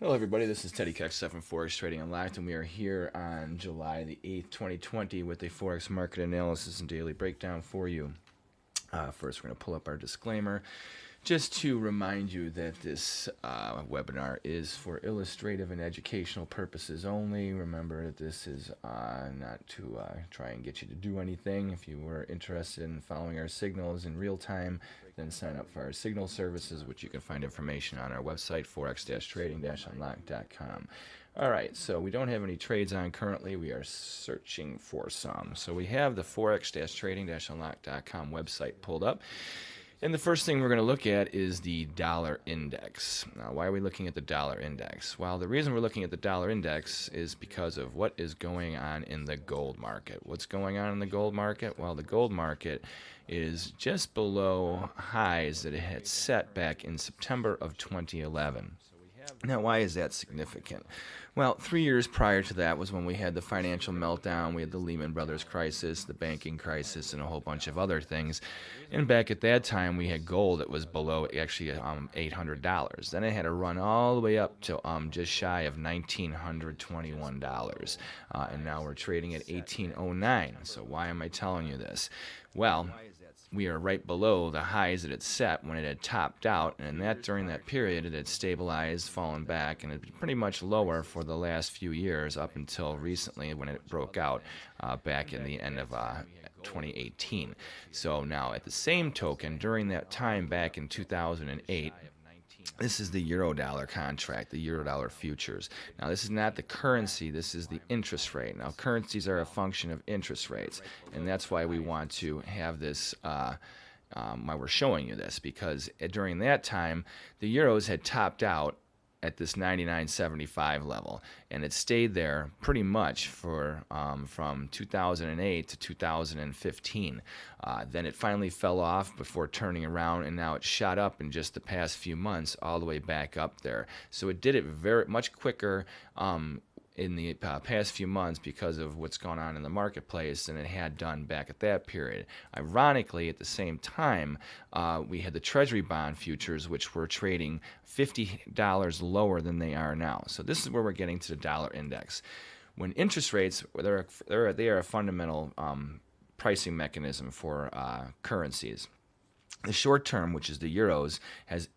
Hello everybody, this is Teddy Kexa from Forex Trading Unlocked, and we are here on July the 8th, 2020 with a Forex market analysis and daily breakdown for you. First, we're going to pull up our disclaimer just to remind you that this webinar is for illustrative and educational purposes only. Remember that this is not to try and get you to do anything. If you were interested in following our signals in real time, then sign up for our signal services, which you can find information on our website, forex-trading-unlocked.com. All right, so we don't have any trades on currently. We are searching for some. So we have the forex-trading-unlocked.com website pulled up. And the first thing we're going to look at is the dollar index. Now, why are we looking at the dollar index? Well, the reason we're looking at the dollar index is because of what is going on in the gold market. What's going on in the gold market? Well, the gold market is just below highs that it had set back in September of 2011. Now, why is that significant? Well, 3 years prior to that was when we had the financial meltdown, we had the Lehman Brothers crisis, the banking crisis, and a whole bunch of other things. And back at that time, we had gold that was below actually $800. Then it had to run all the way up to just shy of $1,921. And now we're trading at $1,809. So why am I telling you this? Well, we are right below the highs that it set when it had topped out, and during that period it had stabilized, fallen back, and it had been pretty much lower for the last few years up until recently when it broke out back in the end of 2018. So now at the same token, during that time back in 2008, this is the euro-dollar contract, the euro-dollar futures. Now, this is not the currency, this is the interest rate. Now, currencies are a function of interest rates, and that's why we want to have this, why we're showing you this, because during that time, the euros had topped out at this 99.75 level, and it stayed there pretty much for from 2008 to 2015. Then it finally fell off before turning around, and now it shot up in just the past few months all the way back up there. So it did it very much quicker in the past few months because of what's going on in the marketplace than it had done back at that period. Ironically, at the same time, we had the Treasury bond futures, which were trading $50 lower than they are now. So this is where we're getting to the dollar index. When interest rates, they are a fundamental pricing mechanism for currencies. The short term, which is the euros,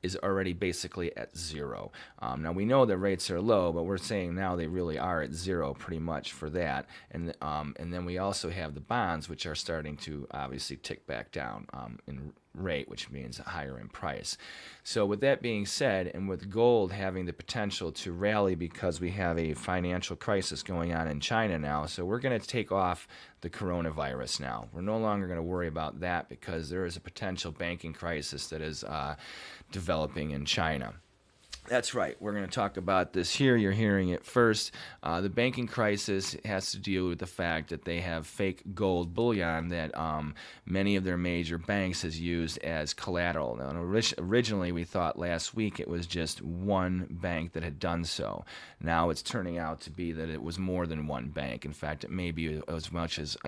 is already basically at zero. Now we know the rates are low, but we're saying now they really are at zero pretty much for that. And then we also have the bonds, which are starting to obviously tick back down in rate, which means higher in price. So with that being said, and with gold having the potential to rally because we have a financial crisis going on in China now, so we're going to take off the coronavirus now. We're no longer going to worry about that because there is a potential banking crisis that is developing in China. That's right. We're going to talk about this here. You're hearing it first. The banking crisis has to deal with the fact that they have fake gold bullion that many of their major banks has used as collateral. Now, originally, we thought last week it was just one bank that had done so. Now it's turning out to be that it was more than one bank. In fact, it may be as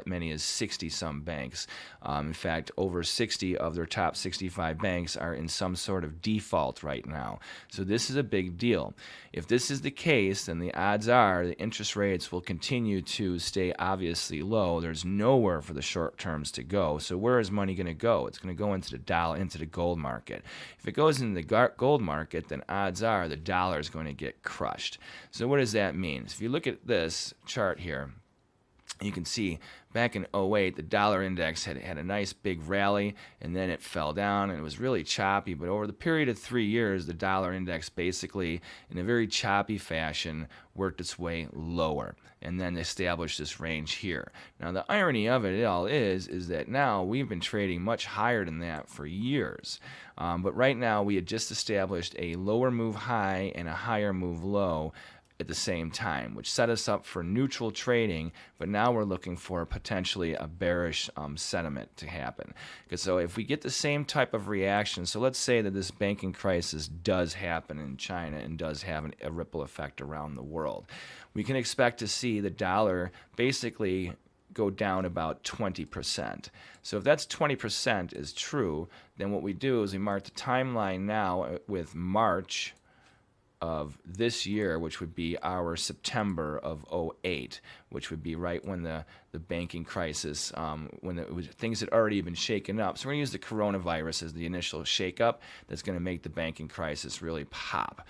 many as 60-some banks. In fact, over 60 of their top 65 banks are in some sort of default right now. So this is a big deal. If this is the case, then the odds are the interest rates will continue to stay obviously low. There's nowhere for the short terms to go. So where is money going to go? It's going to go into the dollar, into the gold market. If it goes into the gold market, then odds are the dollar is going to get crushed. So what does that mean? So if you look at this chart here, you can see back in 2008, the dollar index had a nice big rally, and then it fell down, and it was really choppy. But over the period of 3 years, the dollar index basically, in a very choppy fashion, worked its way lower and then established this range here. Now, the irony of it all is that now we've been trading much higher than that for years. But right now, we had just established a lower move high and a higher move low at the same time, which set us up for neutral trading, but now we're looking for potentially a bearish sentiment to happen. Because so if we get the same type of reaction, so let's say that this banking crisis does happen in China and does have a ripple effect around the world, we can expect to see the dollar basically go down about 20%. So if that's 20% is true, then what we do is we mark the timeline now with March of this year, which would be our September of '08, which would be right when the banking crisis, when things had already been shaken up. So we're going to use the coronavirus as the initial shakeup that's going to make the banking crisis really pop.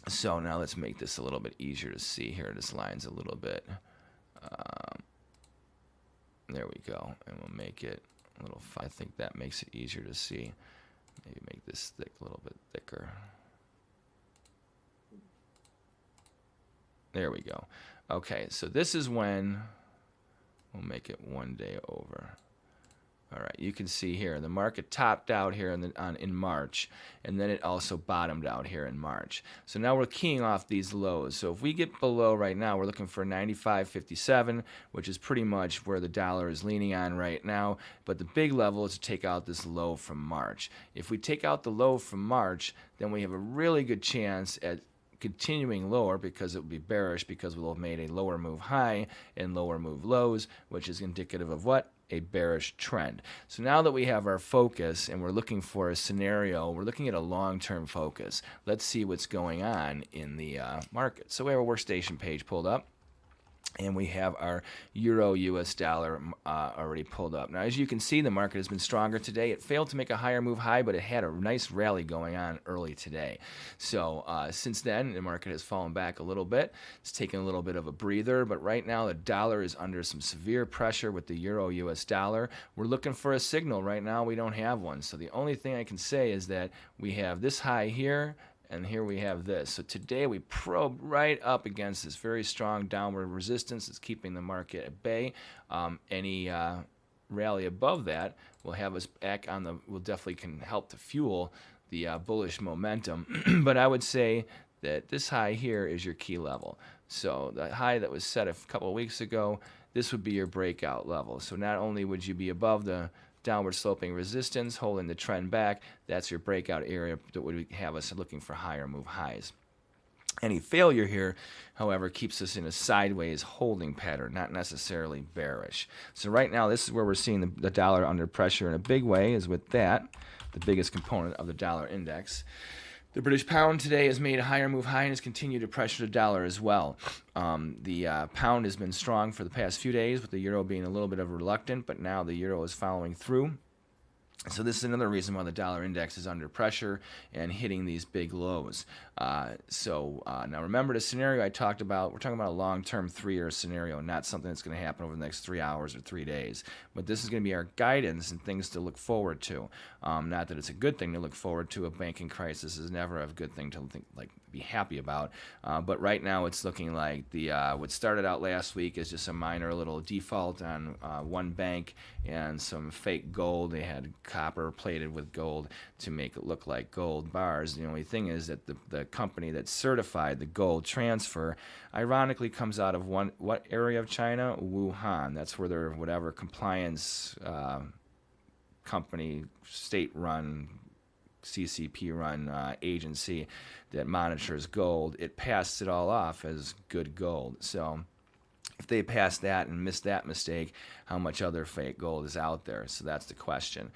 So now let's make this a little bit easier to see here. This line's a little bit, there we go, and we'll make it a little, I think that makes it easier to see. Maybe make this thick, a little bit thicker. There we go. Okay, so this is when, we'll make it 1 day over. All right, you can see here the market topped out here in March, and then it also bottomed out here in March. So now we're keying off these lows. So if we get below right now, we're looking for 95.57, which is pretty much where the dollar is leaning on right now. But the big level is to take out this low from March. If we take out the low from March, then we have a really good chance at continuing lower, because it will be bearish, because we'll have made a lower move high and lower move lows, which is indicative of what? A bearish trend. So now that we have our focus and we're looking for a scenario, we're looking at a long-term focus. Let's see what's going on in the market. So we have a workstation page pulled up, and we have our Euro US dollar already pulled up. Now, as you can see, the market has been stronger today. It failed to make a higher move high, but it had a nice rally going on early today. So since then, the market has fallen back a little bit. It's taken a little bit of a breather, but right now the dollar is under some severe pressure with the Euro US dollar. We're looking for a signal. Right now, we don't have one. So the only thing I can say is that we have this high here, and here we have this. So today we probed right up against this very strong downward resistance that's keeping the market at bay. Any rally above that will have us back on the, will definitely can help to fuel the bullish momentum. But I would say that this high here is your key level. So the high that was set a couple of weeks ago, this would be your breakout level. So not only would you be above the downward sloping resistance, holding the trend back, that's your breakout area that would have us looking for higher move highs. Any failure here, however, keeps us in a sideways holding pattern, not necessarily bearish. So right now, this is where we're seeing the dollar under pressure in a big way, is with that, the biggest component of the dollar index. The British pound today has made a higher move high and has continued to pressure the dollar as well. The pound has been strong for the past few days, with the euro being a little bit of reluctant, but now the euro is following through. So this is another reason why the dollar index is under pressure and hitting these big lows. Now remember the scenario I talked about. We're talking about a long-term 3-year scenario, not something that's going to happen over the next 3 hours or 3 days. But this is going to be our guidance and things to look forward to. Not that it's a good thing to look forward to. A banking crisis is never a good thing to be happy about. But right now it's looking like what started out last week is just a minor little default on one bank and some fake gold. They had copper plated with gold to make it look like gold bars. The only thing is that the company that certified the gold transfer ironically comes out of what area of China? Wuhan. That's where their whatever compliance company, state-run, CCP-run agency that monitors gold, it passed it all off as good gold. So if they pass that and miss that mistake, how much other fake gold is out there? So that's the question.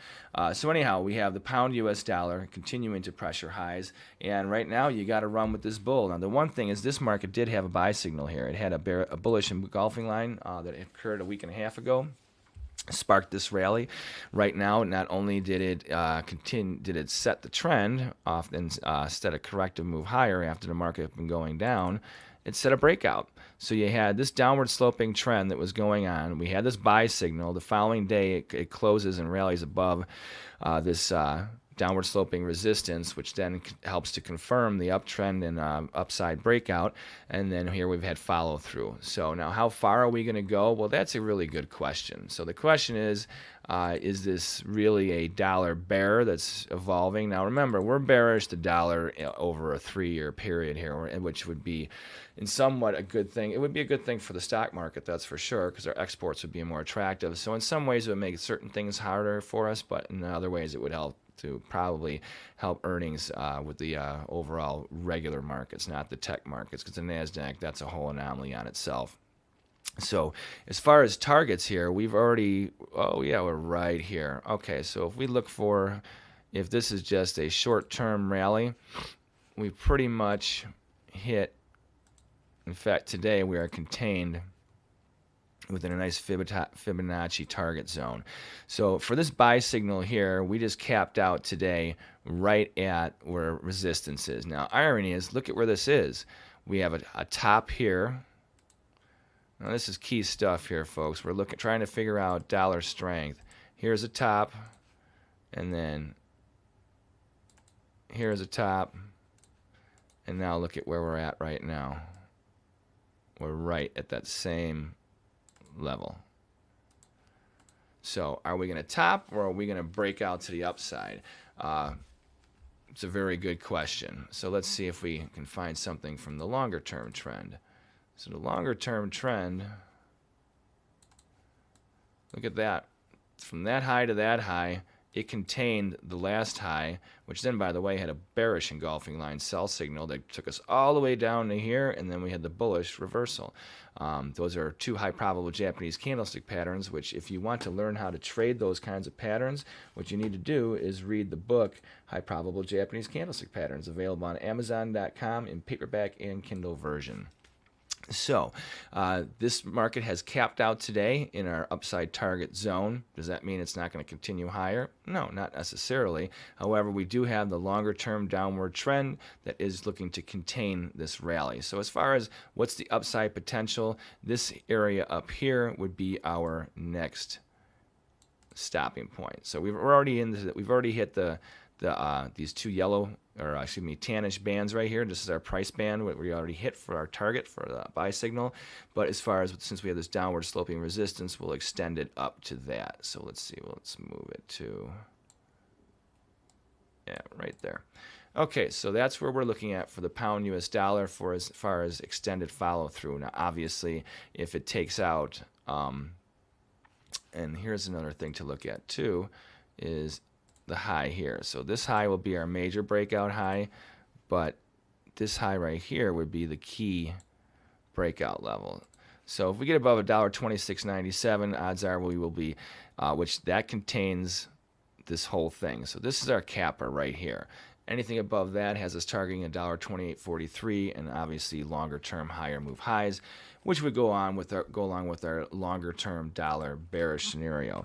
So anyhow, we have the pound US dollar continuing to pressure highs, and right now you got to run with this bull. Now the one thing is this market did have a buy signal here. It had a bullish engulfing line that occurred a week and a half ago. Sparked this rally. Right now, not only did it set the trend off instead of corrective move higher after the market had been going down, it set a breakout. So you had this downward sloping trend that was going on. We had this buy signal. The following day, it closes and rallies above this downward sloping resistance, which then helps to confirm the uptrend and upside breakout. And then here we've had follow through. So now how far are we going to go? Well, that's a really good question. So the question is this really a dollar bear that's evolving? Now remember, we're bearish the dollar over a 3-year period here, which would be in somewhat a good thing. It would be a good thing for the stock market, that's for sure, because our exports would be more attractive. So in some ways it would make certain things harder for us, but in other ways it would help to probably help earnings with the overall regular markets, not the tech markets, because the NASDAQ, that's a whole anomaly on itself. So as far as targets here, we've already, oh yeah, we're right here. Okay, so if we look for, if this is just a short-term rally, we pretty much hit, in fact, today we are contained within a nice Fibonacci target zone. So for this buy signal here, we just capped out today right at where resistance is. Now, irony is, look at where this is. We have a top here. Now, this is key stuff here, folks. We're trying to figure out dollar strength. Here's a top, and then here's a top, and now look at where we're at right now. We're right at that same level. So are we going to top, or are we going to break out to the upside? It's a very good question. So let's see if we can find something from the longer term trend. So the longer term trend, look at that. From that high to that high, it contained the last high, which then, by the way, had a bearish engulfing line sell signal that took us all the way down to here, and then we had the bullish reversal. Those are two high probable Japanese candlestick patterns, which if you want to learn how to trade those kinds of patterns, what you need to do is read the book, High Probable Japanese Candlestick Patterns, available on Amazon.com in paperback and Kindle version. So this market has capped out today in our upside target zone. Does that mean it's not going to continue higher? No, not necessarily. However, we do have the longer term downward trend that is looking to contain this rally. So as far as what's the upside potential, this area up here would be our next stopping point. So we've already hit these two yellow, or excuse me, tannish bands right here. This is our price band, what we already hit for our target for the buy signal. But as far as, since we have this downward sloping resistance, we'll extend it up to that. So let's see, let's move it to, yeah, right there. Okay, so that's where we're looking at for the pound US dollar for as far as extended follow through. Now, obviously, if it takes out, and here's another thing to look at too, is the high here. So this high will be our major breakout high, but this high right here would be the key breakout level. So if we get above $1.2697, odds are we will be, which that contains this whole thing. So this is our capper right here. Anything above that has us targeting $1.2843, and obviously longer term higher move highs, which would go along with our longer term dollar bearish scenario.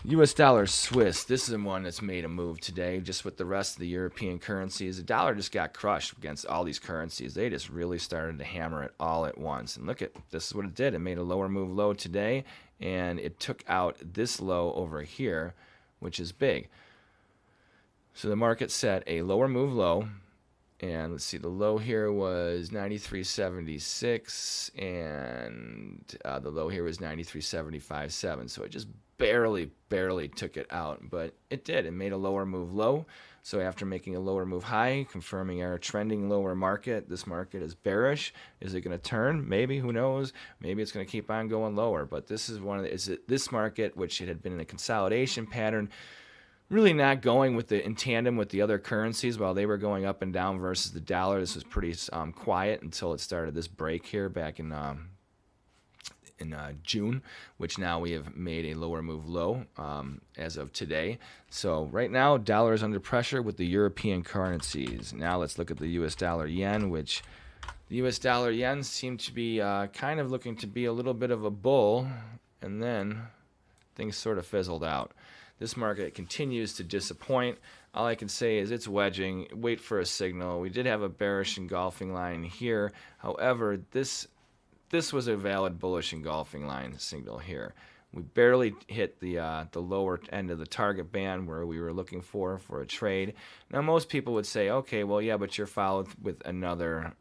US dollar Swiss, this is the one that's made a move today, just with the rest of the European currencies. The dollar just got crushed against all these currencies. They just really started to hammer it all at once. And look at, this is what it did. It made a lower move low today, and it took out this low over here, which is big. So the market set a lower move low, and let's see, the low here was 93.76, and the low here was 93.75.7. So it just barely took it out, but it did. It made a lower move low. So after making a lower move high, confirming our trending lower market, this market is bearish. Is it going to turn? Maybe. Who knows? Maybe it's going to keep on going lower. But this is this market, which it had been in a consolidation pattern, really not going in tandem with the other currencies while they were going up and down versus the dollar. This was pretty quiet until it started this break here back in June, which now we have made a lower move low as of today. So right now, dollar is under pressure with the European currencies. Now let's look at the US dollar yen, which the US dollar yen seemed to be kind of looking to be a little bit of a bull, and then things sort of fizzled out. This market continues to disappoint. All I can say is it's wedging. Wait for a signal. We did have a bearish engulfing line here. However, this was a valid bullish engulfing line signal here. We barely hit the lower end of the target band where we were looking for a trade. Now, most people would say, okay, well, yeah, but you're followed with another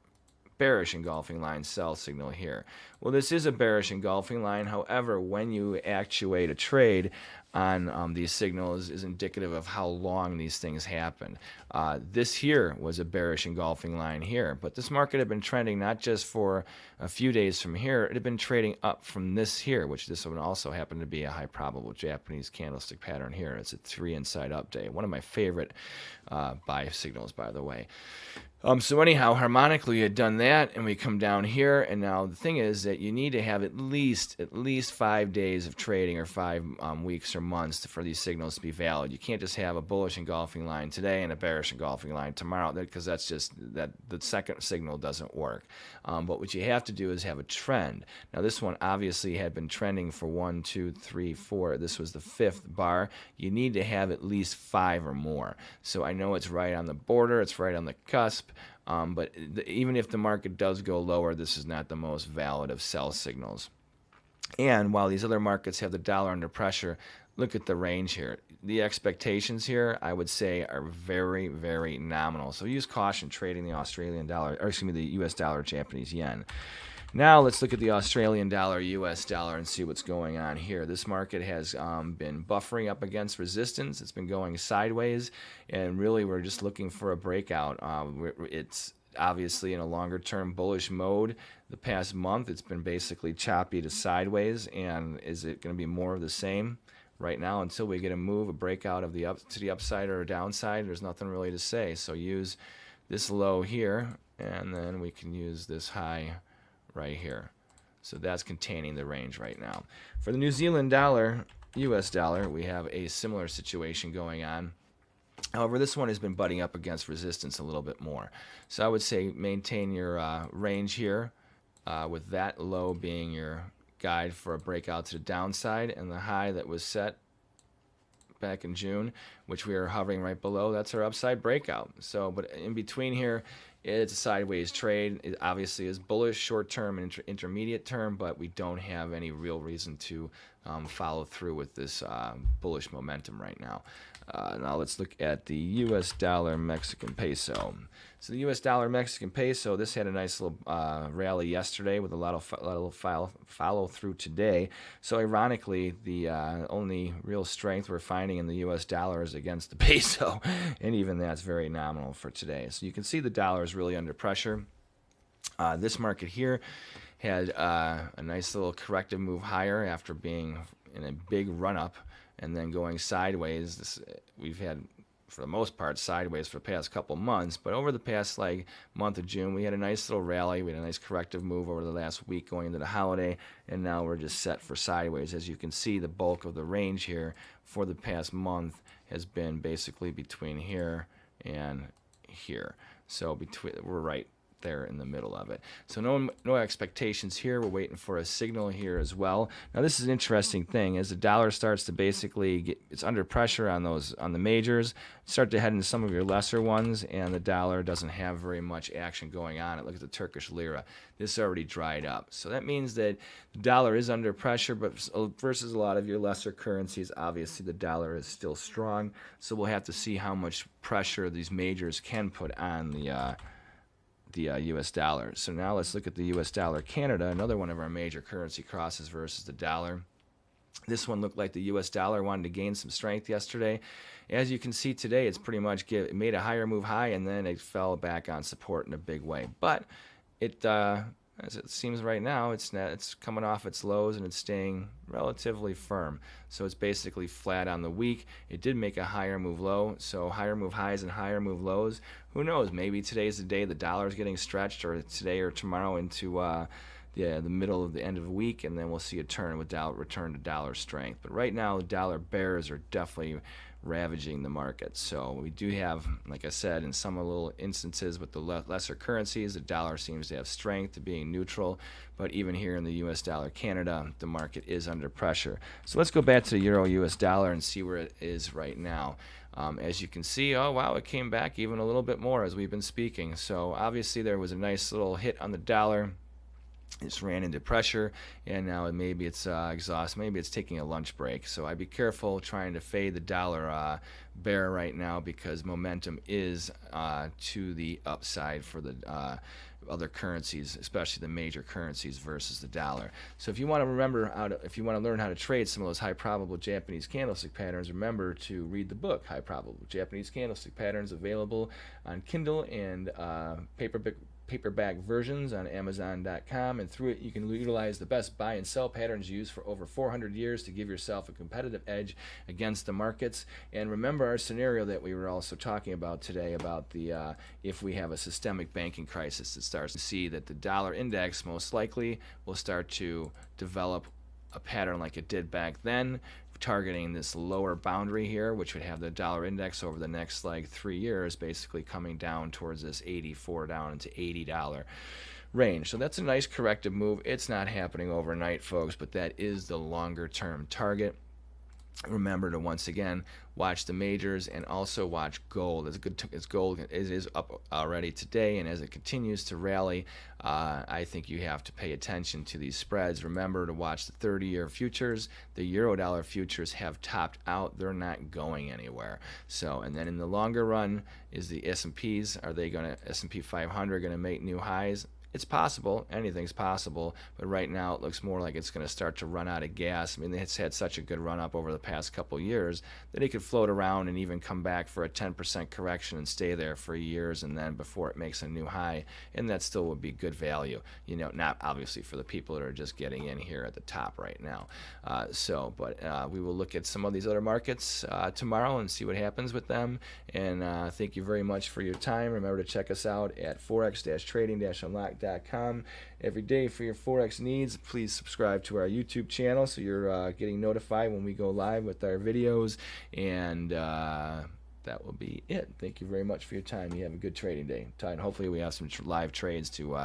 bearish engulfing line sell signal here. Well, this is a bearish engulfing line. However, when you actuate a trade on these signals is indicative of how long these things happen. This here was a bearish engulfing line here, but this market had been trending not just for a few days from here, it had been trading up from this here, which this one also happened to be a high probable Japanese candlestick pattern here. It's a 3 inside up day, one of my favorite buy signals, by the way. So anyhow, harmonically, we had done that, and we come down here, and now the thing is that you need to have at least 5 days of trading, or 5 weeks or months for these signals to be valid. You can't just have a bullish engulfing line today and a bearish engulfing line tomorrow, because that's just that the second signal doesn't work. But what you have to do is have a trend. Now this one obviously had been trending for 1, 2, 3, 4. This was the 5th bar. You need to have at least 5 or more. So I know it's right on the border, it's right on the cusp. But even if the market does go lower, this is not the most valid of sell signals. And while these other markets have the dollar under pressure, look at the range here. The expectations here, I would say, are very, very nominal. So use caution trading the Australian dollar, or excuse me, the US dollar, Japanese yen. Now let's look at the Australian dollar, US dollar, and see what's going on here. This market has been buffering up against resistance. It's been going sideways, and really we're just looking for a breakout. It's obviously in a longer-term bullish mode. The past month, it's been basically choppy to sideways, and is it going to be more of the same? Right now, until we get a move, a breakout of the to the upside or downside, there's nothing really to say. So use this low here, and then we can use this high right here. So that's containing the range right now. For the New Zealand dollar, US dollar, we have a similar situation going on. However, this one has been butting up against resistance a little bit more. So I would say maintain your range here, with that low being your guide for a breakout to the downside, and the high that was set back in June, which we are hovering right below, that's our upside breakout. So, but in between here, it's a sideways trade. It obviously is bullish short-term and intermediate term, but we don't have any real reason to follow through with this bullish momentum right now. Now let's look at the US dollar Mexican peso. So the US dollar Mexican peso, this had a nice little rally yesterday with a lot of follow through today. So ironically, the only real strength we're finding in the US dollar is against the peso, and even that's very nominal for today. So you can see the dollar is really under pressure. This market here had a nice little corrective move higher after being in a big run-up and then going sideways. We've had, for the most part, sideways for the past couple months, but over the past month of June, we had a nice little rally. We had a nice corrective move over the last week going into the holiday, and now we're just set for sideways. As you can see, the bulk of the range here for the past month has been basically between here and here. So we're right there in the middle of it. So no expectations here. We're waiting for a signal here as well. Now this is an interesting thing. As the dollar starts to basically it's under pressure on the majors, start to head into some of your lesser ones, and the dollar doesn't have very much action going on. Look at the Turkish lira. This already dried up. So that means that the dollar is under pressure, but versus a lot of your lesser currencies, obviously the dollar is still strong. So we'll have to see how much pressure these majors can put on the US dollar. So now let's look at the US dollar Canada, another one of our major currency crosses versus the dollar. This one looked like the US dollar wanted to gain some strength yesterday. As you can see today, it's pretty much it made a higher move high, and then it fell back on support in a big way. But it, as it seems right now, it's coming off its lows and it's staying relatively firm. So it's basically flat on the week. It did make a higher move low, so higher move highs and higher move lows. Who knows? Maybe today's the day the dollar's getting stretched, or today or tomorrow into the middle of the end of the week, and then we'll see a return to dollar strength. But right now, the dollar bears are definitely ravaging the market. So we do have, like I said, in some little instances with the lesser currencies, the dollar seems to have strength to being neutral. But even here in the US dollar Canada, the market is under pressure. So let's go back to the Euro US dollar and see where it is right now. As you can see, oh wow, it came back even a little bit more as we've been speaking. So obviously there was a nice little hit on the dollar. It's ran into pressure, and now maybe it's exhausted. Maybe it's taking a lunch break. So I'd be careful trying to fade the dollar bear right now, because momentum is to the upside for the other currencies, especially the major currencies versus the dollar. So if you want to if you want to learn how to trade some of those high probable Japanese candlestick patterns, remember to read the book High Probable Japanese Candlestick Patterns, available on Kindle and paperback versions on Amazon.com, and through it you can utilize the best buy and sell patterns used for over 400 years to give yourself a competitive edge against the markets. And remember, our scenario that we were also talking about today about the if we have a systemic banking crisis that starts to see that the dollar index most likely will start to develop a pattern like it did back then, targeting this lower boundary here, which would have the dollar index over the next like 3 years basically coming down towards this 84 down into $80 range. So that's a nice corrective move. It's not happening overnight, folks, but that is the longer term target. Remember to once again watch the majors and also watch gold. As gold is up already today, and as it continues to rally, I think you have to pay attention to these spreads. Remember to watch the 30-year futures. The Eurodollar futures have topped out. They're not going anywhere. So, and then in the longer run, is the S&Ps, are they going to, S&P 500 going to make new highs? It's possible. Anything's possible. But right now it looks more like it's going to start to run out of gas. I mean, it's had such a good run up over the past couple of years that it could float around and even come back for a 10% correction and stay there for years, and then before it makes a new high. And that still would be good value. You know, not obviously for the people that are just getting in here at the top right now. But we will look at some of these other markets tomorrow and see what happens with them. And thank you very much for your time. Remember to check us out at Forex-Trading-Unlocked every day for your Forex needs. Please subscribe to our YouTube channel so you're getting notified when we go live with our videos. And that will be it. Thank you very much for your time. You have a good trading day. And hopefully we have some live trades to